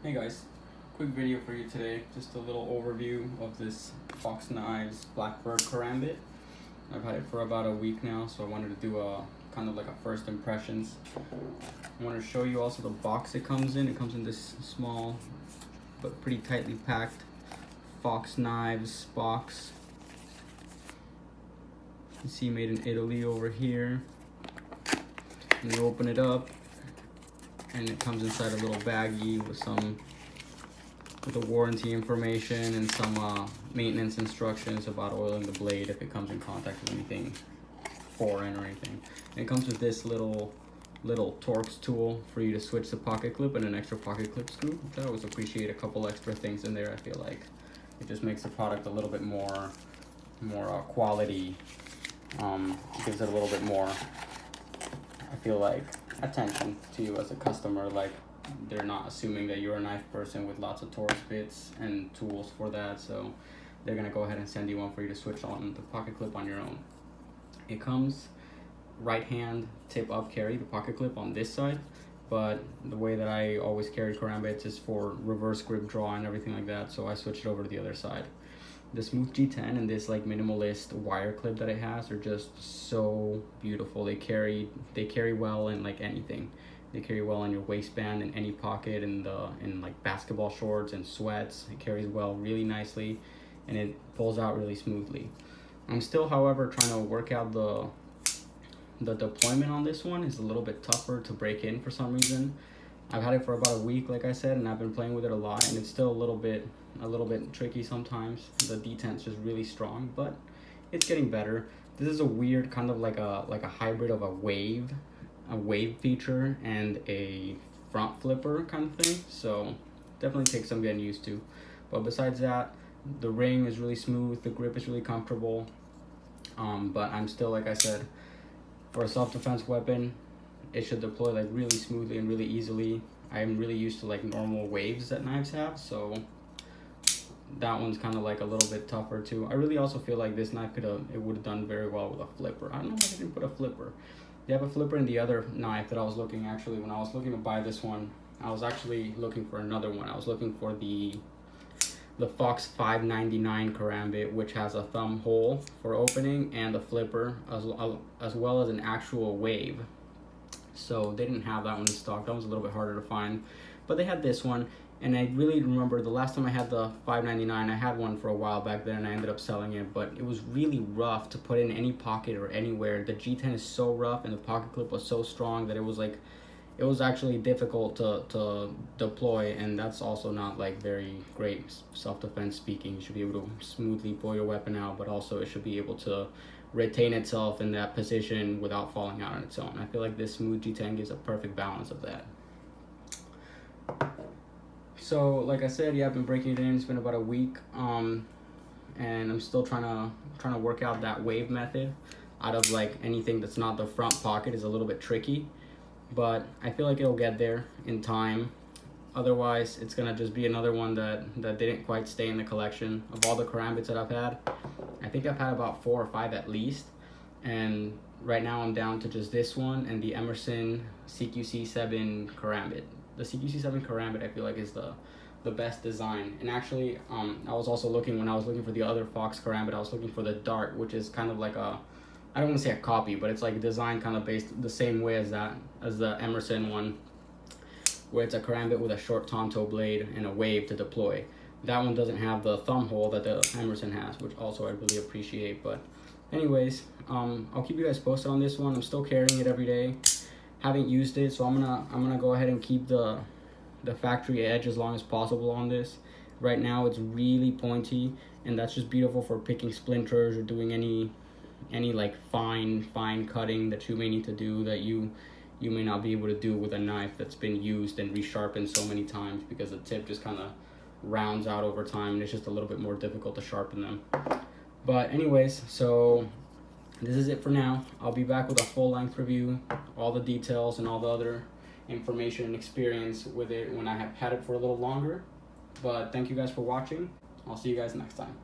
Hey guys, quick video for you today. Just a little overview of this Bastinelli Black Bird Karambit. I've had it for about a week now, so I wanted to do a kind of like a first impressions. I want to show you also the box it comes in. It comes in this small but pretty tightly packed fox knives box. You can see made in Italy over here. And you open it up, and it comes inside a little baggie with the warranty information and some maintenance instructions about oiling the blade if it comes in contact with anything foreign or anything. And it comes with this little Torx tool for you to switch the pocket clip and an extra pocket clip screw, which I always appreciate. A couple extra things in there. I feel like it just makes the product a little bit more quality. It gives it a little bit more, I feel like, attention to you as a customer. Like, they're not assuming that you're a knife person with lots of Torx bits and tools for that, so they're gonna go ahead and send you one for you to switch on the pocket clip on your own. It comes right hand tip up carry, the pocket clip on this side, but the way that I always carry karambits is for reverse grip draw and everything like that, so I switched it over to the other side. The Smooth G10 and this like minimalist wire clip that it has are just so beautiful. They carry well in like anything. They carry well in your waistband, in any pocket, in like basketball shorts and sweats. It carries well really nicely, and it pulls out really smoothly. I'm still, however, trying to work out the deployment on this one. Is a little bit tougher to break in for some reason. I've had it for about a week, like I said, and I've been playing with it a lot, and it's still a little bit tricky sometimes. The detent's just really strong, but it's getting better. This is a weird kind of like a hybrid of a wave feature and a front flipper kind of thing, so definitely takes some getting used to. But besides that, the ring is really smooth, the grip is really comfortable, but I'm still, like I said, for a self-defense weapon, it should deploy like really smoothly and really easily. I'm really used to like normal waves that knives have, so that one's kind of like a little bit tougher too. I really also feel like this knife would have done very well with a flipper. I don't know why they didn't put a flipper. They have a flipper in the other knife that I was looking, actually, when I was looking to buy this one, I was actually looking for another one. I was looking for the Fox 599 Karambit, which has a thumb hole for opening and a flipper, as well as an actual wave. So they didn't have that one in stock. That was a little bit harder to find, but they had this one. And I really remember the last time I had the 599, I had one for a while back then and I ended up selling it, but it was really rough to put in any pocket or anywhere. The G10 is so rough and the pocket clip was so strong that it was actually difficult to deploy, and that's also not like very great self-defense speaking. You should be able to smoothly pull your weapon out, but also it should be able to retain itself in that position without falling out on its own. I feel like this Smooth G10 gives a perfect balance of that. So, like I said, yeah, I've been breaking it in. It's been about a week, and I'm still trying to work out that wave method out of like anything that's not the front pocket is a little bit tricky, but I feel like it'll get there in time. Otherwise, it's gonna just be another one that didn't quite stay in the collection. Of all the karambits that I've had, I think I've had about 4 or 5 at least, and right now I'm down to just this one and the Emerson CQC7 Karambit. The CQC7 Karambit I feel like is the best design. And actually, I was also looking, when I was looking for the other Fox Karambit, I was looking for the Dart, which is kind of like I don't want to say a copy, but it's like designed kind of based the same way as the Emerson one, where it's a Karambit with a short Tonto blade and a wave to deploy. That one doesn't have the thumb hole that the Emerson has, which also I really appreciate. But anyways, I'll keep you guys posted on this one. I'm still carrying it every day. Haven't used it, so I'm gonna go ahead and keep the factory edge as long as possible on this. Right now it's really pointy, and that's just beautiful for picking splinters or doing any like fine cutting that you may need to do that you may not be able to do with a knife that's been used and resharpened so many times, because the tip just kind of rounds out over time and it's just a little bit more difficult to sharpen them. But anyways, so this is it for now. I'll be back with a full-length review, all the details and all the other information and experience with it when I have had it for a little longer. But thank you guys for watching. I'll see you guys next time.